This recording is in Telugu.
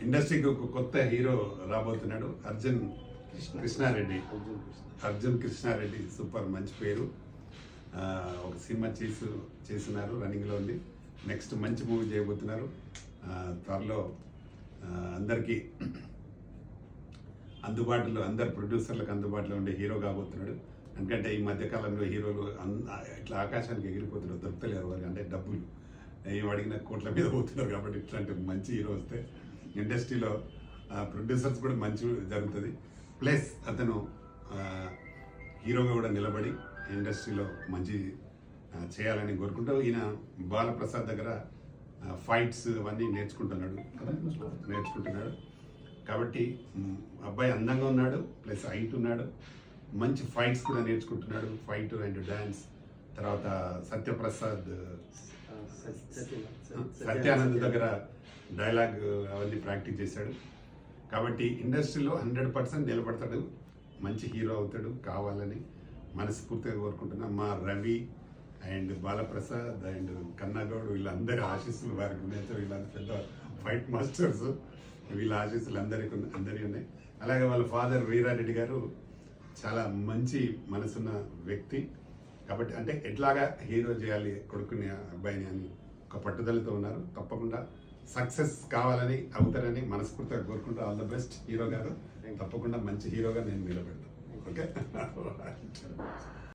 ఇండస్ట్రీకి ఒక కొత్త హీరో రాబోతున్నాడు, కృష్ణారెడ్డి. అర్జున్ కృష్ణారెడ్డి సూపర్, మంచి పేరు. ఒక సినిమా చేస్తున్నారు, రన్నింగ్లో ఉంది. నెక్స్ట్ మంచి మూవీ చేయబోతున్నారు. త్వరలో అందరికీ అందుబాటులో, అందరు ప్రొడ్యూసర్లకు అందుబాటులో ఉండే హీరో కాబోతున్నాడు. ఎందుకంటే ఈ మధ్యకాలంలో హీరోలు ఇట్లా ఆకాశానికి ఎగిరిపోతున్నారు, దొరకలేరు వారికి. అంటే డబ్బులు ఏం అడిగినా కోట్ల మీద పోతున్నారు. కాబట్టి ఇట్లాంటి మంచి హీరో వస్తే ఇండస్ట్రీలో ప్రొడ్యూసర్స్ కూడా మంచి జరుగుతుంది. ప్లస్ అతను హీరోగా కూడా నిలబడి ఇండస్ట్రీలో మంచి చేయాలని కోరుకుంటూ, ఈయన బాలప్రసాద్ దగ్గర ఫైట్స్ అవన్నీ నేర్చుకుంటున్నాడు. కాబట్టి అబ్బాయి అందంగా ఉన్నాడు, ప్లస్ హైట్ ఉన్నాడు, మంచి ఫైట్స్ కూడా నేర్చుకుంటున్నాడు. Fight and dance. తర్వాత సత్యానంద్ దగ్గర డైలాగ్ అవన్నీ ప్రాక్టీస్ చేశాడు. కాబట్టి ఇండస్ట్రీలో 100% నిలబడతాడు, మంచి హీరో అవుతాడు కావాలని మనస్ఫూర్తిగా కోరుకుంటున్నా. మా రవి అండ్ బాలప్రసాద్ అండ్ కన్నాగౌడ్ వీళ్ళందరి ఆశీస్సులు వారికి ఉన్నాయి. వీళ్ళందరూ పెద్ద ఫైట్ మాస్టర్స్, వీళ్ళ ఆశీస్సులు అందరికీ ఉన్నాయి. అలాగే వాళ్ళ ఫాదర్ వీరారెడ్డి గారు చాలా మంచి మనసున్న వ్యక్తి. కాబట్టి అంటే ఎట్లాగా హీరో చేయాలి కొడుకుని, అబ్బాయిని అని ఒక పట్టుదలతో ఉన్నారు. తప్పకుండా సక్సెస్ కావాలని, అవుతారని మనస్ఫూర్తిగా కోరుకుంటూ ఆల్ ద బెస్ట్ హీరో గారు. తప్పకుండా మంచి హీరోగా నేను నిలబెడతాను. ఓకే.